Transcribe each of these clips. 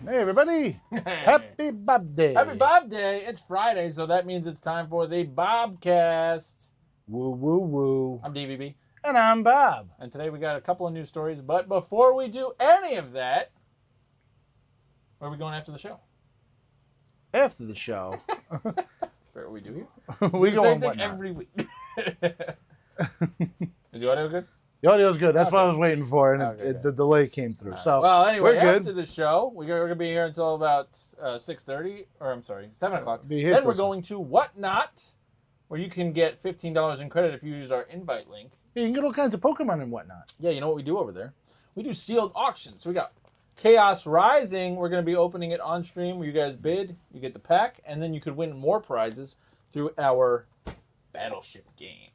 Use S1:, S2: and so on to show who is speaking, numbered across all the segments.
S1: Hey, everybody. Happy Bob Day.
S2: Happy Bob Day. It's Friday, so that means it's time for the Bobcast.
S1: Woo, woo, woo.
S2: I'm DVB.
S1: And I'm Bob.
S2: And today we got a couple of news stories, but before we do any of that, where are we going after the show?
S1: After the show.
S2: What we do here?
S1: We go
S2: Same
S1: on
S2: thing
S1: whatnot.
S2: every week. Is the audio good?
S1: The audio's good. That's
S2: Okay.
S1: what I was waiting for, and
S2: Okay,
S1: the delay came through.
S2: Right.
S1: So
S2: well, anyway,
S1: we're good.
S2: after the show, we're going to be here until about 6:30, or I'm sorry, 7 o'clock.
S1: Be here
S2: Then
S1: till
S2: we're going to Whatnot, where you can get $15 in credit if you use our invite link.
S1: Yeah, you can get all kinds of Pokemon and whatnot.
S2: Yeah, you know what we do over there? We do sealed auctions. So we got Chaos Rising. We're going to be opening it on stream where you guys bid, you get the pack, and then you could win more prizes through our Battleship game.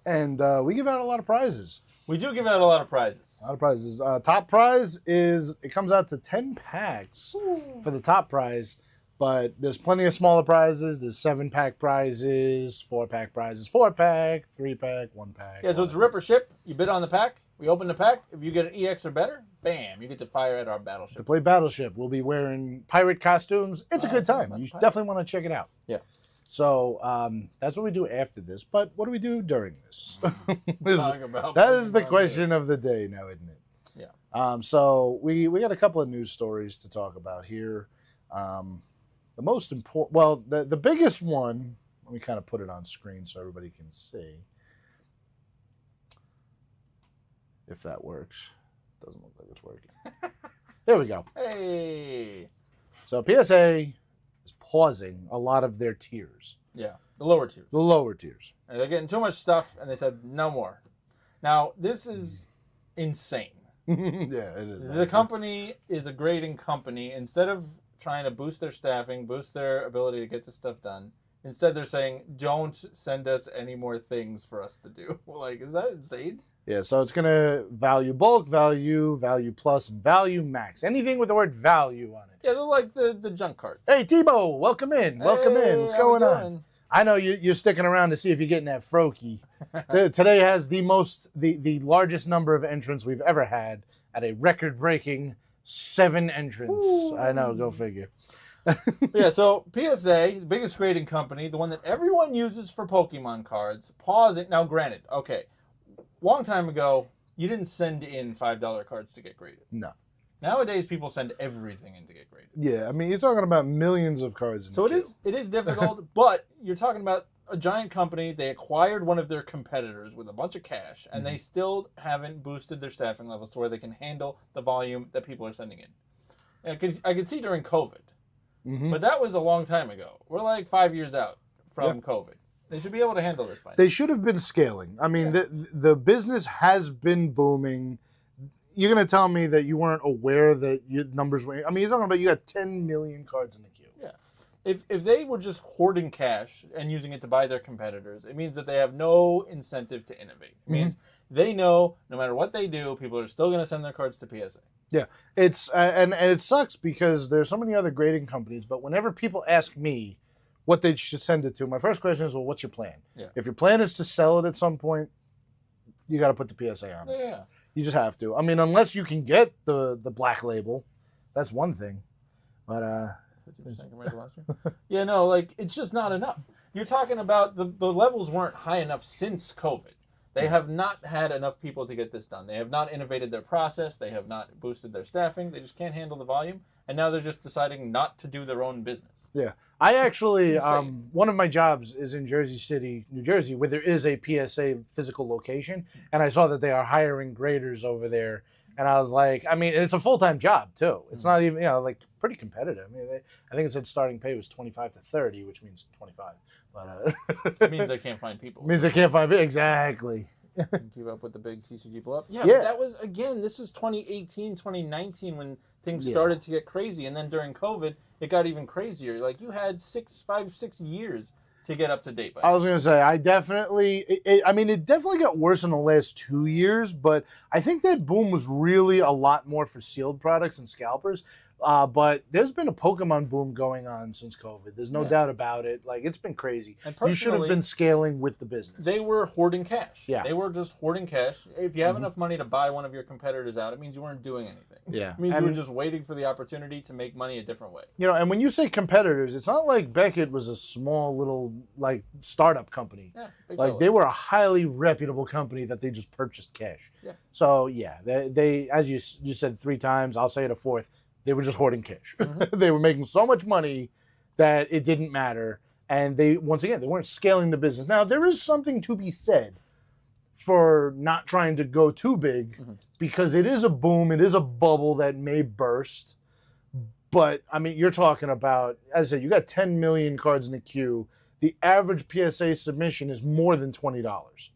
S1: And we give out a lot of prizes.
S2: We do give out a lot of prizes.
S1: A lot of prizes. Top prize is, it comes out to 10 packs for the top prize. But there's plenty of smaller prizes. There's 7-pack prizes, 4-pack prizes, 4-pack, 3-pack, 1-pack.
S2: Yeah, so it's rip or ship. You bid on the pack. We open the pack. If you get an EX or better, bam, you get to fire at our
S1: To
S2: Battleship.
S1: play Battleship, we'll be wearing pirate costumes. It's a good time. You definitely want to check it out.
S2: Yeah.
S1: So that's what we do after this. But what do we do during this?
S2: Talk about
S1: That is the
S2: Pokemon
S1: question of the day now, isn't it?
S2: Yeah.
S1: So we got a couple of news stories to talk about here. The most important, well, the biggest one, let me kind of put it on screen so everybody can see. If that works. Doesn't look like it's working. There we go.
S2: Hey.
S1: So PSA is pausing a lot of their tiers.
S2: Yeah, the lower tier.
S1: The lower tiers.
S2: And they're getting too much stuff, and they said no more. Now, this is insane.
S1: Yeah, it is.
S2: The company is a grading company. Instead of trying to boost their staffing, boost their ability to get this stuff done, instead they're saying, don't send us any more things for us to do. Like, is that insane?
S1: Yeah, so it's going to value bulk, value plus, and value max. Anything with the word value on it.
S2: Yeah, they're like the junk cards.
S1: Hey, Tebow, welcome in. Welcome in. What's
S2: how we
S1: going on?
S2: doing?
S1: I know you're sticking around to see if you're getting that Froakie. Today has the largest number of entrants we've ever had at a record-breaking 7 entrants.
S2: Ooh.
S1: I know, go figure.
S2: Yeah, so PSA, the biggest grading company, the one that everyone uses for Pokemon cards, pause it. Now, granted, okay, long time ago, you didn't send in $5 cards to get graded.
S1: No.
S2: Nowadays, people send everything in to get graded.
S1: Yeah, I mean, you're talking about millions of cards.
S2: So it is difficult, but you're talking about a giant company. They acquired one of their competitors with a bunch of cash, and they still haven't boosted their staffing levels to where they can handle the volume that people are sending in. I could see during COVID, but that was a long time ago. We're like 5 years out from COVID. They should be able to handle this by now.
S1: They should have been scaling. I mean, the business has been booming. You're going to tell me that you weren't aware that your numbers were... I mean, you're talking about you got 10 million cards in the queue.
S2: Yeah. If they were just hoarding cash and using it to buy their competitors, it means that they have no incentive to innovate. It means they know no matter what they do, people are still going to send their cards to PSA.
S1: Yeah, it's and it sucks because there's so many other grading companies, but whenever people ask me what they should send it to, my first question is, well, what's your plan?
S2: Yeah.
S1: If your plan is to sell it at some point, you got to put the PSA on it.
S2: Yeah.
S1: You just have to. I mean, unless you can get the black label, that's one thing. But
S2: 50% compared to last year? Yeah, no, like, it's just not enough. You're talking about the levels weren't high enough since COVID. They have not had enough people to get this done. They have not innovated their process. They have not boosted their staffing. They just can't handle the volume. And now they're just deciding not to do their own business.
S1: yeah, I actually, one of my jobs is in Jersey City, New Jersey, where there is a PSA physical location. And I saw that they are hiring graders over there. And I was like, I mean, it's a full-time job, too. It's not even, like, pretty competitive. I mean, I think it said starting pay was 25 to 30, which means 25. But
S2: It means they can't find people.
S1: means they can't find it. Exactly.
S2: Keep up with the big TCG blow up. Yeah,
S1: Yeah.
S2: but that was, again, this is 2018, 2019 when things started to get crazy. And then during COVID, it got even crazier. Like, you had 5, 6 years to get up to date by.
S1: I was going to say, it definitely got worse in the last 2 years, but I think that boom was really a lot more for sealed products and scalpers. But there's been a Pokemon boom going on since COVID. There's no doubt about it. Like, it's been crazy.
S2: And
S1: You should have been scaling with the business.
S2: They were hoarding cash.
S1: Yeah.
S2: They were just hoarding cash. If you have enough money to buy one of your competitors out, it means you weren't doing anything.
S1: Yeah.
S2: It means you were just waiting for the opportunity to make money a different way.
S1: You know, and when you say competitors, it's not like Beckett was a small little, like, startup company.
S2: Yeah,
S1: like, they were a highly reputable company that they just purchased cash.
S2: Yeah.
S1: So, yeah, they as you said 3 times, I'll say it a 4th, they were just hoarding cash. They were making so much money that it didn't matter. And they weren't scaling the business. Now, there is something to be said for not trying to go too big because it is a boom. It is a bubble that may burst. But, I mean, you're talking about, as I said, you got 10 million cards in the queue. The average PSA submission is more than $20.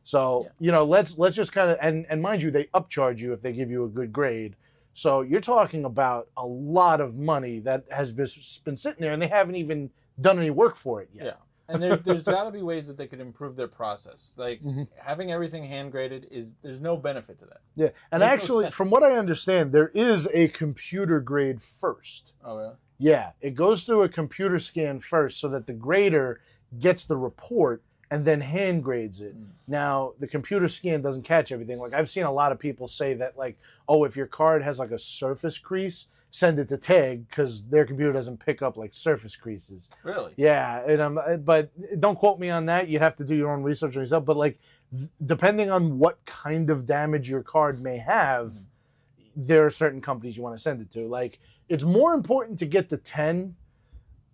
S1: So, you know, let's just kind of, and mind you, they upcharge you if they give you a good grade. So you're talking about a lot of money that has been sitting there, and they haven't even done any work for it yet.
S2: Yeah, and there's got to be ways that they could improve their process. Like, having everything hand-graded, there's no benefit to that.
S1: Yeah, and actually, from what I understand, there is a computer grade first.
S2: Oh, really?
S1: Yeah, it goes through a computer scan first so that the grader gets the report and then hand grades it. Now, the computer scan doesn't catch everything. Like, I've seen a lot of people say that, like, oh, if your card has, like, a surface crease, send it to Tag because their computer doesn't pick up, like, surface creases.
S2: Really?
S1: Yeah, and but don't quote me on that. You'd have to do your own research on yourself. But, like, depending on what kind of damage your card may have, there are certain companies you want to send it to. Like, it's more important to get the 10.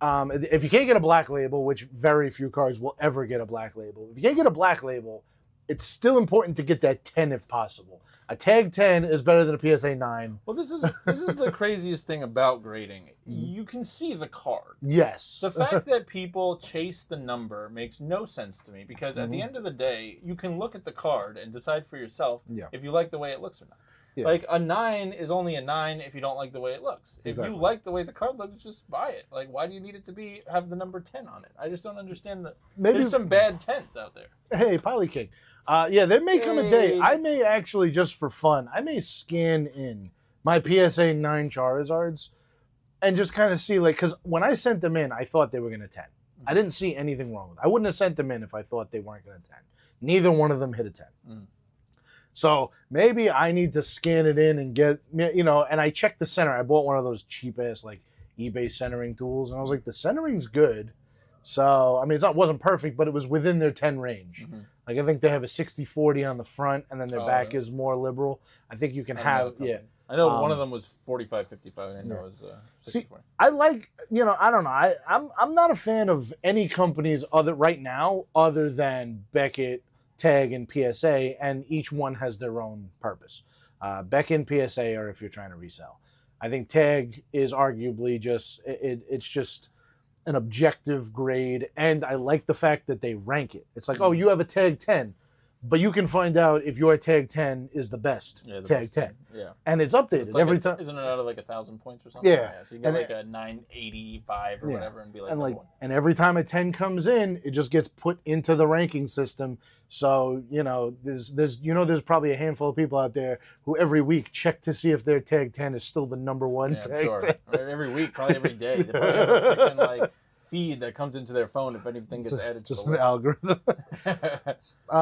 S1: If you can't get a black label, which very few cards will ever get a black label, if you can't get a black label, it's still important to get that 10 if possible. A Tag 10 is better than a PSA 9.
S2: Well, this is the craziest thing about grading. You can see the card.
S1: Yes.
S2: The fact that people chase the number makes no sense to me because at the end of the day, you can look at the card and decide for yourself if you like the way it looks or not. Yeah. Like, a 9 is only a 9 if you don't like the way it looks. If you like the way the card looks, just buy it. Like, why do you need it to have the number 10 on it? I just don't understand that. There's some bad 10s out there.
S1: Hey, Poly King. Yeah, there may come a day. I may actually, just for fun, I may scan in my PSA 9 Charizards and just kind of see, like, because when I sent them in, I thought they were going to 10. I didn't see anything wrong with it. I wouldn't have sent them in if I thought they weren't going to 10. Neither one of them hit a 10. So maybe I need to scan it in and get, you know, and I checked the center. I bought one of those cheap-ass, like, eBay centering tools, and I was like, the centering's good. So, I mean, it wasn't perfect, but it was within their 10 range. Like, I think they have a 60-40 on the front, and then their back is more liberal. I think you can have,
S2: I know one of them was 45-55, and I know it was 60-40.
S1: See, I like, you know, I don't know. I'm not a fan of any companies right now other than Beckett, Tag, and PSA, and each one has their own purpose. Beckett and PSA are if you're trying to resell. I think Tag is arguably just, it's just an objective grade, and I like the fact that they rank it. It's like, oh, you have a Tag 10, but you can find out if your Tag 10 is the best Tag 10. Yeah. And it's updated every time.
S2: Isn't it out of like 1,000 points or something?
S1: Yeah.
S2: So you get like a 985 or whatever and be like,
S1: and every time a 10 comes in, it just gets put into the ranking system. So, you know, there's probably a handful of people out there who every week check to see if their Tag 10 is still the number one Tag 10.
S2: Every week, probably every day. They probably have a freaking, like, feed that comes into their phone if anything gets added to
S1: just
S2: the
S1: an algorithm.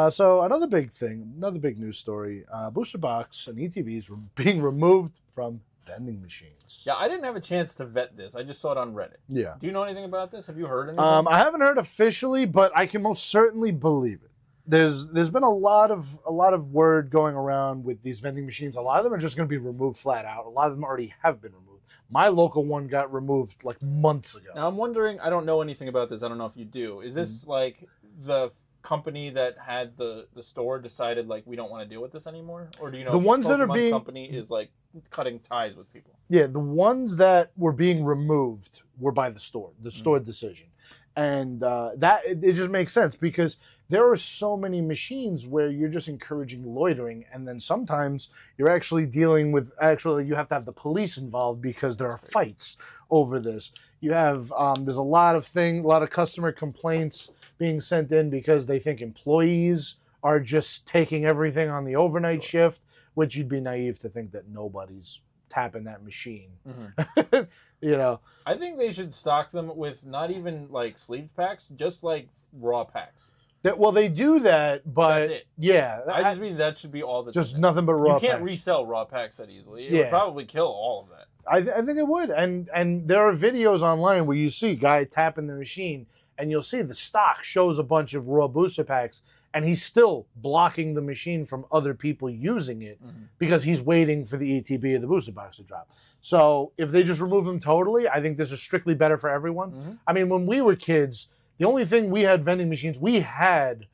S1: So another big news story, booster box and ETBs were being removed from vending machines.
S2: Yeah, I didn't have a chance to vet this. I just saw it on Reddit.
S1: Yeah.
S2: Do you know anything about this? Have you heard anything?
S1: I haven't heard officially, but I can most certainly believe it. There's been a lot of word going around with these vending machines. A lot of them are just going to be removed flat out. A lot of them already have been removed. My local one got removed like months ago.
S2: Now I'm wondering, I don't know anything about this. I don't know if you do. Is this like the company that had the store decided like we don't want to deal with this anymore? Or do you know
S1: the ones that are being
S2: company is like cutting ties with people?
S1: Yeah, the ones that were being removed were by the store decision. And that it just makes sense because there are so many machines where you're just encouraging loitering, and then sometimes you're actually dealing with you have to have the police involved because there are fights over this. You have there's a lot of customer complaints being sent in because they think employees are just taking everything on the overnight shift, which you'd be naive to think that nobody's tapping that machine.
S2: Mm-hmm.
S1: You know,
S2: I think they should stock them with not even like sleeved packs, just like raw packs.
S1: Well, they do that, but
S2: That's it.
S1: yeah,
S2: I just mean that should be all the
S1: just nothing but raw.
S2: You can't
S1: packs.
S2: resell raw packs that easily. It would probably kill all of that.
S1: I think it would, and there are videos online where you see guy tapping the machine, and you'll see the stock shows a bunch of raw booster packs, and he's still blocking the machine from other people using it because he's waiting for the ETB of the booster box to drop. So if they just remove them totally, I think this is strictly better for everyone. I mean, when we were kids, the only thing we had vending machines, we had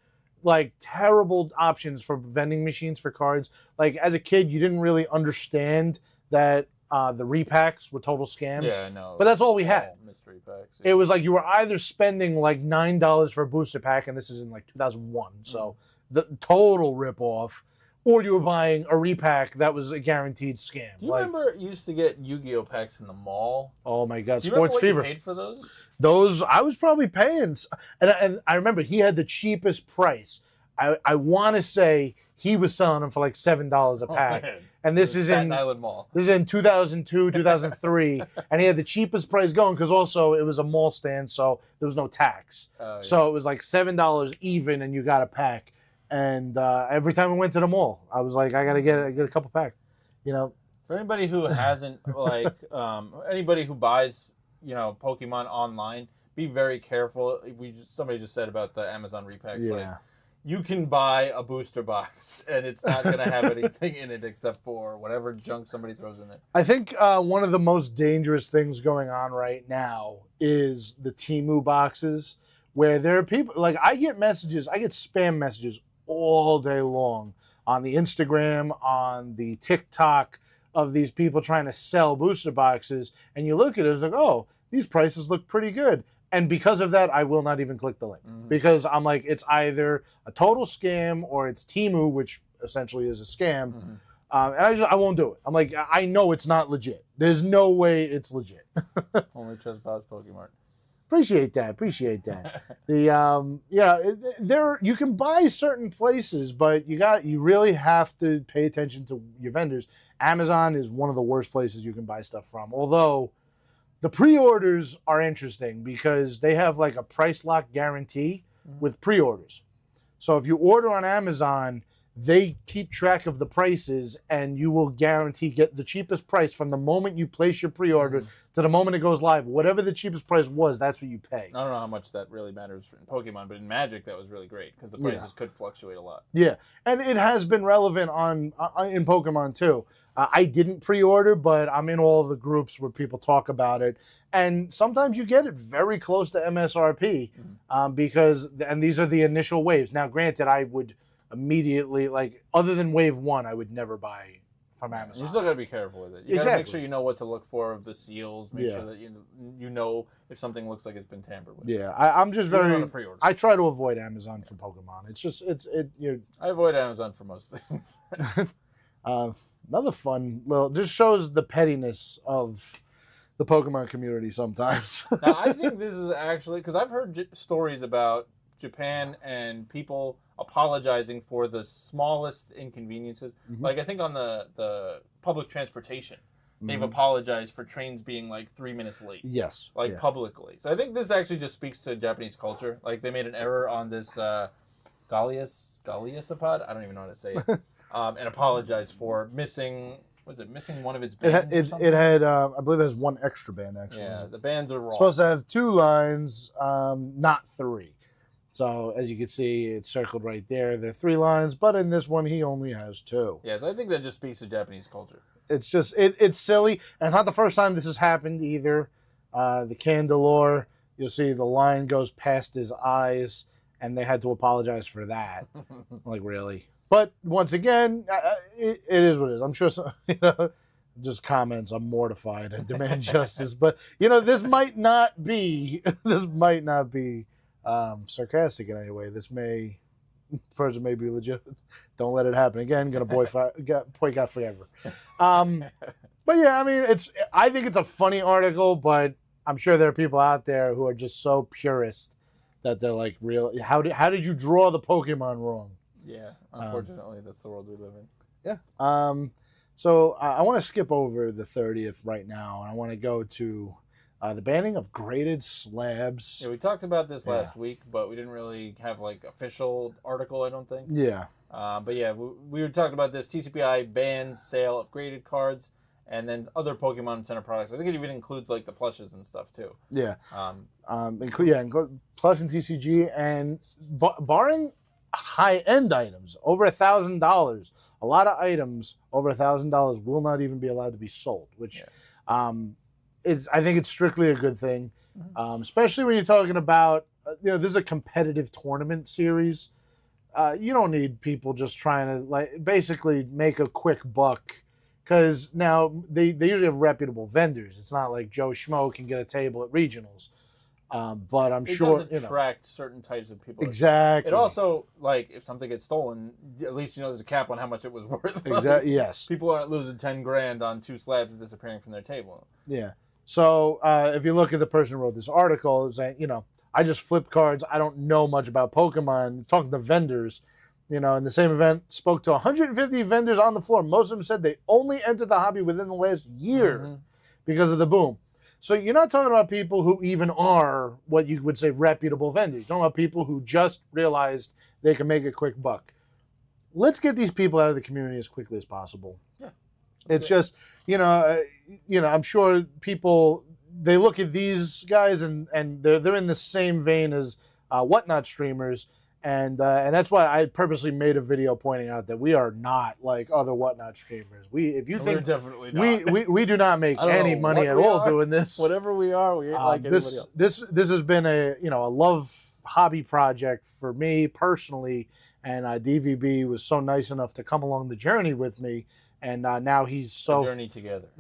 S1: like terrible options for vending machines for cards. Like as a kid, you didn't really understand that the repacks were total scams.
S2: Yeah, I know.
S1: But that's all we had.
S2: Mystery packs. Yeah.
S1: It was like you were either spending like $9 for a booster pack, and this is in like 2001, so the total ripoff, or you were buying a repack that was a guaranteed scam.
S2: Do you remember you used to get Yu-Gi-Oh packs in the mall?
S1: Oh my God,
S2: Do you
S1: Sports
S2: remember what
S1: Fever.
S2: You paid for those?
S1: Those I was probably paying, and I remember he had the cheapest price. I want to say he was selling them for like $7 a pack.
S2: Man.
S1: And this is
S2: Staten
S1: in
S2: Island Mall.
S1: This is in 2002, 2003, and he had the cheapest price going because also it was a mall stand, so there was no tax.
S2: Yeah.
S1: So it was like $7 even, and you got a pack. And every time we went to the mall, I was like, I gotta get a couple pack. You know,
S2: for anybody who hasn't like anybody who buys Pokemon online, be very careful. Somebody just said about the Amazon repacks.
S1: yeah.
S2: Like, you can buy a booster box, and it's not going to have anything in it except for whatever junk somebody throws in it.
S1: I think one of the most dangerous things going on right now is the Temu boxes, where there are people, like I get spam messages all day long on the Instagram, on the TikTok of these people trying to sell booster boxes, and you look at it, it's like, oh, these prices look pretty good. And because of that, I will not even click the link because I'm like, it's either a total scam or it's Temu, which essentially is a scam. And I won't do it. I'm like, I know it's not legit. There's no way it's legit.
S2: Only trust Bob's Pokemart.
S1: Appreciate that. You can buy certain places, but you really have to pay attention to your vendors. Amazon is one of the worst places you can buy stuff from. Although the pre-orders are interesting because they have like a price lock guarantee with pre-orders. So if you order on Amazon, they keep track of the prices and you will guarantee get the cheapest price from the moment you place your pre-order to the moment it goes live. Whatever the cheapest price was, that's what you pay.
S2: I don't know how much that really matters in Pokemon, but in Magic that was really great because the prices could fluctuate a lot.
S1: Yeah, and it has been relevant in Pokemon too. I didn't pre-order, but I'm in all the groups where people talk about it. And sometimes you get it very close to MSRP because these are the initial waves. Now, granted, I would immediately, like, other than wave 1, I would never buy from Amazon.
S2: You still got to be careful with it. You got to make sure you know what to look for of the seals. Make sure that you know if something looks like it's been tampered with.
S1: Yeah, I'm just very. I try to avoid Amazon for Pokemon. It's just
S2: I avoid Amazon for most things.
S1: Another fun little, just shows the pettiness of the Pokemon community sometimes.
S2: Now, I think this is actually, because I've heard stories about Japan and people apologizing for the smallest inconveniences. Like, I think on the public transportation, they've apologized for trains being like 3 minutes late.
S1: Yes.
S2: Like, publicly. So I think this actually just speaks to Japanese culture. Like, they made an error on this Galiasapod? I don't even know how to say it. And apologized for missing one of its bands?
S1: It had, I believe it has one extra band, actually.
S2: Yeah, the bands are wrong.
S1: It's supposed to have 2 lines, not 3. So, as you can see, it's circled right there. There are 3 lines, but in this one, he only has 2.
S2: Yeah, so I think that just speaks to Japanese culture.
S1: It's just, it's silly. And it's not the first time this has happened either. The Candelore, you'll see the line goes past his eyes, and they had to apologize for that. Like, really? But once again, it is what it is. I'm sure some, just comments, I'm mortified and demand justice. But, this might not be sarcastic in any way. Person may be legit. Don't let it happen again. Gonna boycott forever. But yeah, I mean, I think it's a funny article, but I'm sure there are people out there who are just so purist that they're like, "Real? How did you draw the Pokemon wrong?"
S2: Yeah, unfortunately, that's the world we live in.
S1: Yeah. So I want to skip over the 30th right now, and I want to go to the banning of graded slabs.
S2: Yeah, we talked about this last week, but we didn't really have like official article, I don't think.
S1: Yeah.
S2: But yeah, we were talking about this. TCPI bans sale of graded cards, and then other Pokemon Center products. I think it even includes like the plushes and stuff too.
S1: Yeah. Include plush and TCG, and barring high-end items over $1,000. A lot of items over $1,000 will not even be allowed to be sold, which I think it's strictly a good thing, especially when you're talking about, this is a competitive tournament series. You don't need people just trying to basically make a quick buck, because now they usually have reputable vendors. It's not like Joe Schmo can get a table at regionals. But I'm sure
S2: it does attract certain types of people.
S1: Exactly.
S2: It also, like, if something gets stolen, at least there's a cap on how much it was worth.
S1: Exactly. Yes.
S2: People aren't losing 10 grand on 2 slabs disappearing from their table.
S1: Yeah. So if you look at the person who wrote this article, it's saying, I just flip cards. I don't know much about Pokemon. Talking to vendors, in the same event, spoke to 150 vendors on the floor. Most of them said they only entered the hobby within the last year because of the boom. So you're not talking about people who even are what you would say reputable vendors. You're talking about people who just realized they can make a quick buck. Let's get these people out of the community as quickly as possible. Yeah, it's just, I'm sure people, they look at these guys and they're in the same vein as whatnot streamers. And that's why I purposely made a video pointing out that we are not like other whatnot streamers. We're
S2: definitely not.
S1: We do not make any money at all doing this.
S2: Whatever we are, we ain't like anybody else.
S1: This has been a love hobby project for me personally, and DVB was so nice enough to come along the journey with me, and now he's the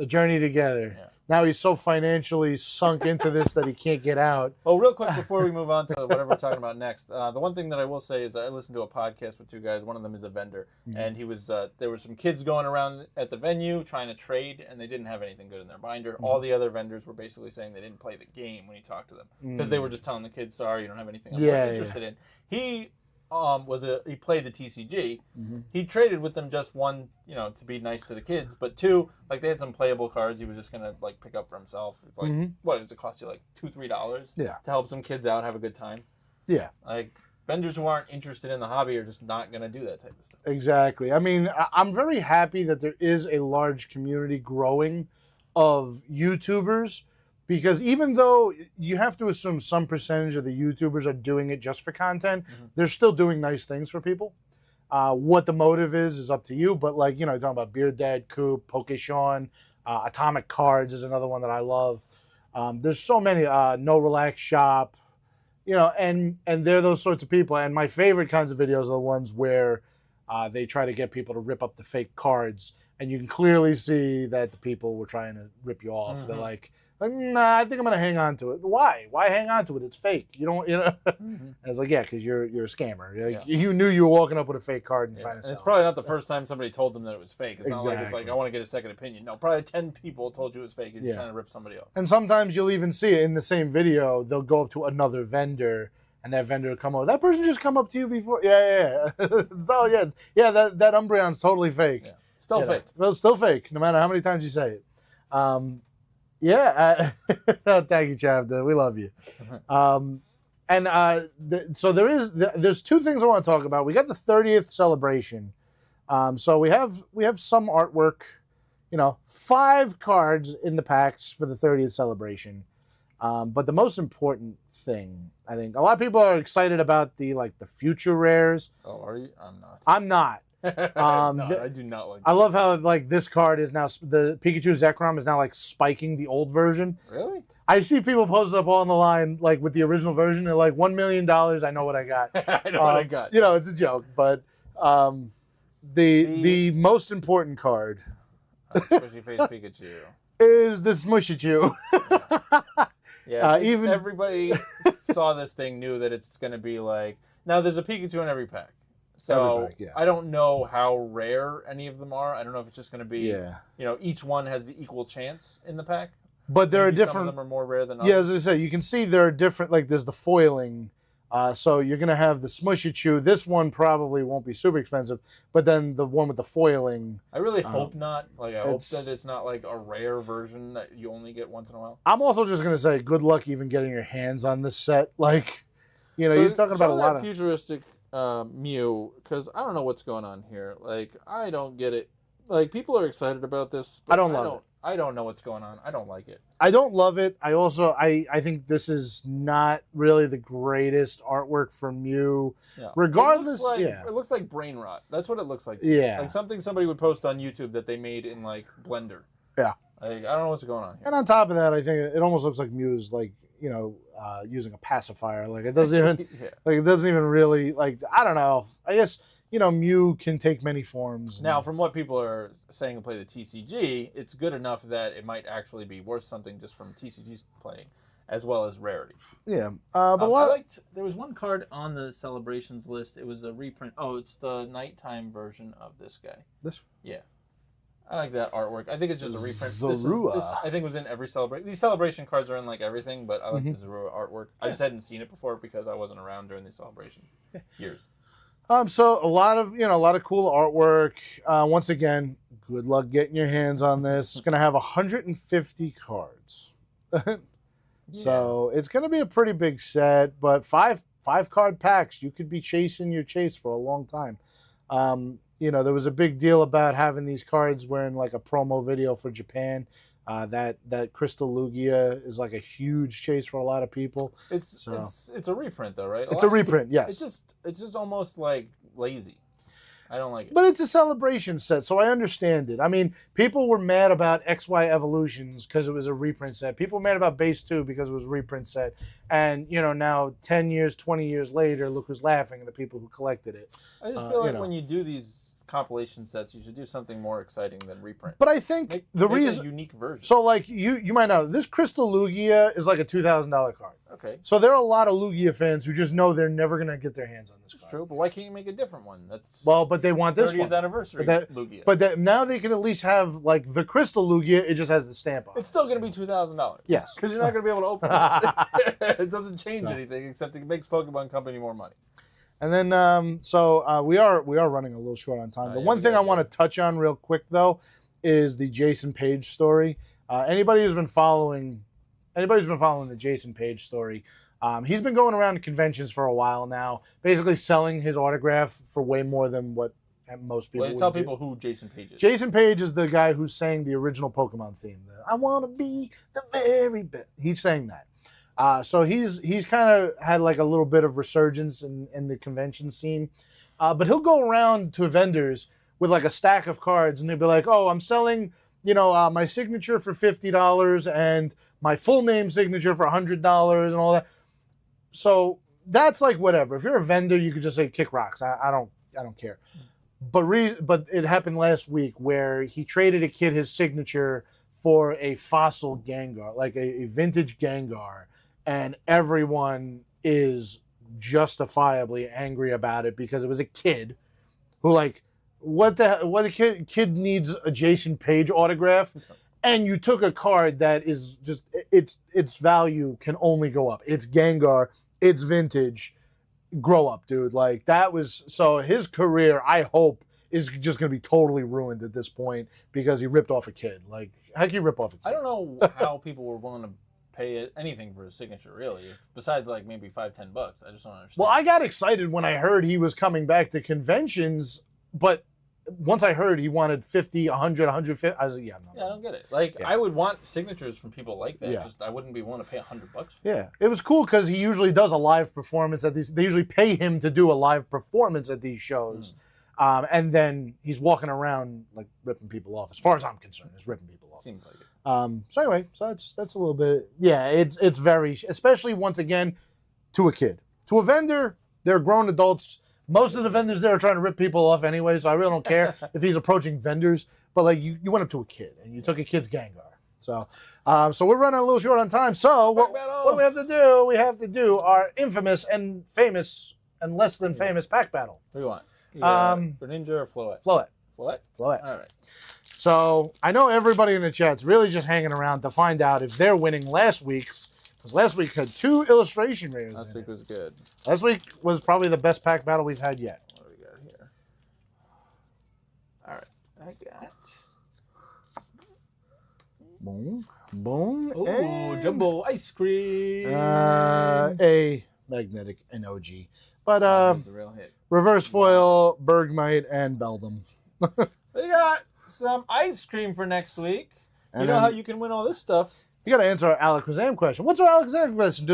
S1: journey together. Yeah. Now he's so financially sunk into this that he can't get out.
S2: Oh, real quick before we move on to whatever we're talking about next, the one thing that I will say is I listened to a podcast with 2 guys. One of them is a vendor, and he was there were some kids going around at the venue trying to trade, and they didn't have anything good in their binder. All the other vendors were basically saying they didn't play the game when he talked to them, because they were just telling the kids, sorry, you don't have anything I'm interested in. He he played the TCG. He traded with them just one, to be nice to the kids, but 2, like they had some playable cards he was just gonna like pick up for himself. It's like what does it cost you, like $2-3 to help some kids out, have a good time? Yeah. Like vendors who aren't interested in the hobby are just not gonna do that type of stuff.
S1: Exactly. I mean, I'm very happy that there is a large community growing of YouTubers, because even though you have to assume some percentage of the YouTubers are doing it just for content, they're still doing nice things for people. What the motive is up to you. But like, you're talking about Beard Dad, Coop, Pokeshawn, Atomic Cards is another one that I love. There's so many, No Relax Shop, and they're those sorts of people. And my favorite kinds of videos are the ones where they try to get people to rip up the fake cards. And you can clearly see that the people were trying to rip you off. They're like, nah, I think I'm gonna hang on to it. Why? Why hang on to it? It's fake. You don't. And it's like, yeah, because you're a scammer. Like, you knew you were walking up with a fake card and trying to sell.
S2: It's probably not the first time somebody told them that it was fake. It's not like it's like I want to get a second opinion. No, probably 10 people told you it was fake. You're just trying to rip somebody off.
S1: And sometimes you'll even see it in the same video. They'll go up to another vendor, and that vendor will come over. That person just come up to you before. Yeah. So yeah. That Umbreon's totally fake. Yeah.
S2: Still fake.
S1: Well, still fake. No matter how many times you say it. Thank you, Chavda. We love you. So there's 2 things I want to talk about. We got the 30th celebration. So we have some artwork, 5 cards in the packs for the 30th celebration. But the most important thing, I think, a lot of people are excited about the future rares.
S2: Oh, are you? I'm not.
S1: I'm not.
S2: No, I do not like that.
S1: I love how this card is now, the Pikachu Zekrom is now spiking the old version.
S2: Really?
S1: I see people posted up on the line with the original version. They're like, $1 million. I know what I got.
S2: I know what I got.
S1: It's a joke, but the most important card,
S2: Squishy Face Pikachu,
S1: is the Smushichu.
S2: Yeah, even everybody saw this thing, knew that it's going to be now there's a Pikachu in every pack. So I don't know how rare any of them are. I don't know if it's just going to be, each one has the equal chance in the pack.
S1: But there are different.
S2: Some of them are more rare than others.
S1: Yeah, as I say, you can see there are different. There's the foiling. So you're going to have the Smushy Chew. This one probably won't be super expensive, but then the one with the foiling.
S2: I really hope not. Like, I hope that it's not like a rare version that you only get once in a while.
S1: I'm also just going to say good luck even getting your hands on this set. Like, you know, you're talking about a lot of
S2: futuristic Mew, because I don't know what's going on here. Like, I don't get it. Like, people are excited about this.
S1: I don't love it.
S2: I don't know what's going on. I don't like it.
S1: I don't love it. I also, I think this is not really the greatest artwork from Mew. Yeah. Regardless,
S2: it looks like brain rot. That's what it looks like.
S1: Yeah.
S2: Like something somebody would post on YouTube that they made in, like, Blender.
S1: Yeah.
S2: Like, I don't know what's going on here.
S1: And on top of that, I think it almost looks like Mew's, like, you know, using a pacifier. Like, it doesn't even, like, it doesn't even really, like, I don't know. I guess, you know, Mew can take many forms.
S2: Now, from what people are saying to play the TCG, it's good enough that it might actually be worth something just from TCG's playing, as well as rarity.
S1: Yeah.
S2: But there was one card on the celebrations list. It was a reprint. Oh, it's the nighttime version of this guy.
S1: This?
S2: Yeah. I like that artwork. I think it's just a reprint.
S1: Zorua.
S2: This I think was in every celebration. These celebration cards are in like everything, but I like the Zorua artwork. I just hadn't seen it before because I wasn't around during the celebration years.
S1: So a lot of cool artwork. Once again, good luck getting your hands on this. It's gonna have 150 cards. So it's gonna be a pretty big set, but five card packs. You could be chasing your chase for a long time. You know, there was a big deal about having these cards wearing like a promo video for Japan. That Crystal Lugia is like a huge chase for a lot of people.
S2: It's a reprint though, right?
S1: It's a reprint, yes.
S2: It's just almost like lazy. I don't like it.
S1: But it's a celebration set, so I understand it. I mean, people were mad about XY Evolutions because it was a reprint set. People were mad about Base 2 because it was a reprint set. And, you know, now 10 years, 20 years later, look who's laughing at the people who collected it.
S2: I just feel like when you do these compilation sets, you should do something more exciting than reprint.
S1: But I think
S2: make
S1: reason
S2: a unique version.
S1: So like you might know this Crystal Lugia is like a $2,000 card.
S2: Okay.
S1: So there are a lot of Lugia fans who just know they're never gonna get their hands on this card.
S2: That's true, but why can't you make a different one?
S1: But they want this
S2: 30th anniversary Lugia.
S1: But now they can at least have like the Crystal Lugia. It just has the stamp on it.
S2: It's still gonna be $2,000.
S1: Yes,
S2: because you're not gonna be able to open it. It doesn't change anything except it makes Pokemon Company more money.
S1: And then, we are running a little short on time. But one thing I want to touch on real quick though is the Jason Page story. Anybody who's been following the Jason Page story, he's been going around to conventions for a while now, basically selling his autograph for way more than what most people.
S2: Well, tell people who Jason Page is.
S1: Jason Page is the guy who sang the original Pokemon theme. I want to be the very best. He's saying that. So he's kind of had like a little bit of resurgence in the convention scene. But he'll go around to vendors with like a stack of cards and they'll be like, oh, I'm selling, you know, my signature for $50 and my full name signature for $100 and all that. So that's like whatever. If you're a vendor, you could just say kick rocks. I don't care. But it happened last week where he traded a kid his signature for a fossil Gengar, like a vintage Gengar. And everyone is justifiably angry about it because it was a kid who like, what a kid needs a Jason Page autograph, and you took a card that is just its value can only go up. It's Gengar, it's vintage. Grow up, dude. Like that was so his career, I hope, is just gonna be totally ruined at this point because he ripped off a kid. Like how can you rip off a kid?
S2: I don't know how people were willing to pay anything for his signature, really, besides like maybe $5-10. I just don't understand.
S1: Well, I got excited when I heard he was coming back to conventions, but once I heard he wanted 50, 100, 150, I was like, yeah, no.
S2: Yeah, I don't get it. Like, I would want signatures from people like that. Yeah. Just I wouldn't be willing to pay $100 for it.
S1: Yeah, it was cool because he usually does a live performance at these. They usually pay him to do a live performance at these shows, and then he's walking around like ripping people off. As far as I'm concerned, he's ripping people off.
S2: Seems like it.
S1: So anyway, so that's a little bit. Yeah, it's very, especially once again, to a kid, to a vendor. They're grown adults. Most of the vendors there are trying to rip people off anyway, so I really don't care if he's approaching vendors. But like you went up to a kid and you took a kid's Gengar. So we're running a little short on time. So what do we have to do? We have to do our infamous and famous and less than famous pack battle.
S2: What do you want? Greninja or Floette?
S1: Floette.
S2: Floette?
S1: Floette.
S2: All right.
S1: So I know everybody in the chat's really just hanging around to find out if they're winning last week's Because last week had 2 illustration rares.
S2: Last week was good.
S1: Last week was probably the best pack battle we've had yet.
S2: What do we got here? All right, I got.
S1: Boom, boom.
S2: Ooh,
S1: and
S2: jumbo ice cream.
S1: A magnetic and OG. But
S2: That was the real hit.
S1: reverse foil, Bergmite, and Beldum.
S2: We got some ice cream for next week.
S1: And
S2: you know how you can win all this stuff?
S1: You got to answer our Alakazam question. What's our Alakazam question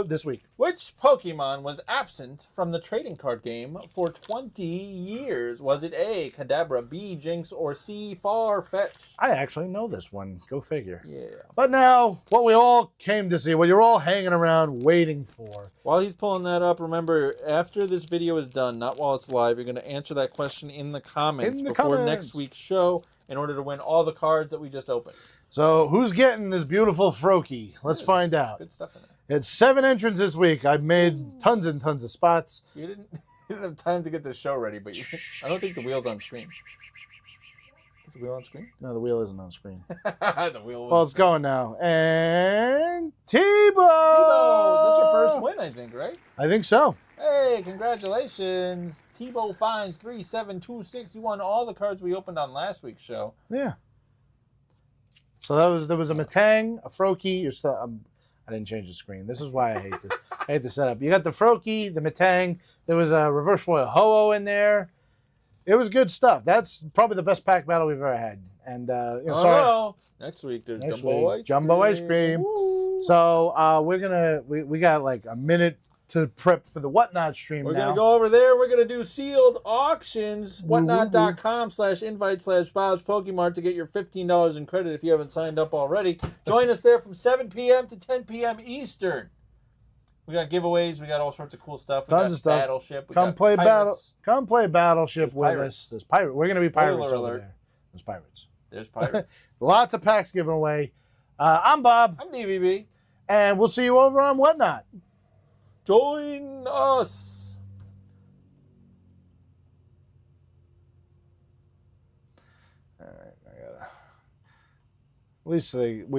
S1: this week?
S2: Which Pokemon was absent from the trading card game for 20 years? Was it A, Kadabra, B, Jinx, or C, Farfetch?
S1: I actually know this one. Go figure.
S2: Yeah.
S1: But now, what we all came to see, what you're all hanging around waiting for.
S2: While he's pulling that up, remember, after this video is done, not while it's live, you're going to answer that question in the comments before next week's show in order to win all the cards that we just opened.
S1: So, who's getting this beautiful Froakie? Let's find out.
S2: Good stuff in there.
S1: It's 7 entrants this week. I've made tons and tons of spots.
S2: You didn't have time to get the show ready, but I don't think the wheel's on screen. Is the wheel on screen?
S1: No, the wheel isn't on screen.
S2: The wheel was...
S1: Well, it's going now. And Tebow!
S2: Tebow! That's your first win, I think, right?
S1: I think so.
S2: Hey, congratulations. Tebow finds 37260. You won all the cards we opened on last week's show.
S1: Yeah. So there was a Metang, a Froakie. I didn't change the screen. This is why I hate this. I hate the setup. You got the Froakie, the Metang. There was a reverse foil Ho-Oh in there. It was good stuff. That's probably the best pack battle we've ever had. And sorry.
S2: Next week there's
S1: Next
S2: jumbo
S1: week,
S2: ice cream.
S1: jumbo ice cream.
S2: Woo.
S1: So we got like a minute to prep for the Whatnot stream.
S2: We're
S1: now.
S2: going to go over there. We're going to do sealed auctions. Whatnot.com/invites/Bob's Pokemart to get your $15 in credit if you haven't signed up already. Join us there from 7 p.m. to 10 p.m. Eastern. We got giveaways. We got all sorts of cool stuff. We
S1: Tons
S2: got
S1: of stuff.
S2: Battleship. We
S1: Come
S2: got
S1: play
S2: Pirates.
S1: Come play Battleship with
S2: Pirates.
S1: us. There's pirate. We're gonna be pirates
S2: Spoiler
S1: over
S2: alert.
S1: there. There's pirates.
S2: There's Pirates.
S1: Lots of packs given away. I'm Bob,
S2: I'm DVB.
S1: and we'll see you over on Whatnot.
S2: Join us.
S1: All right, I gotta. At least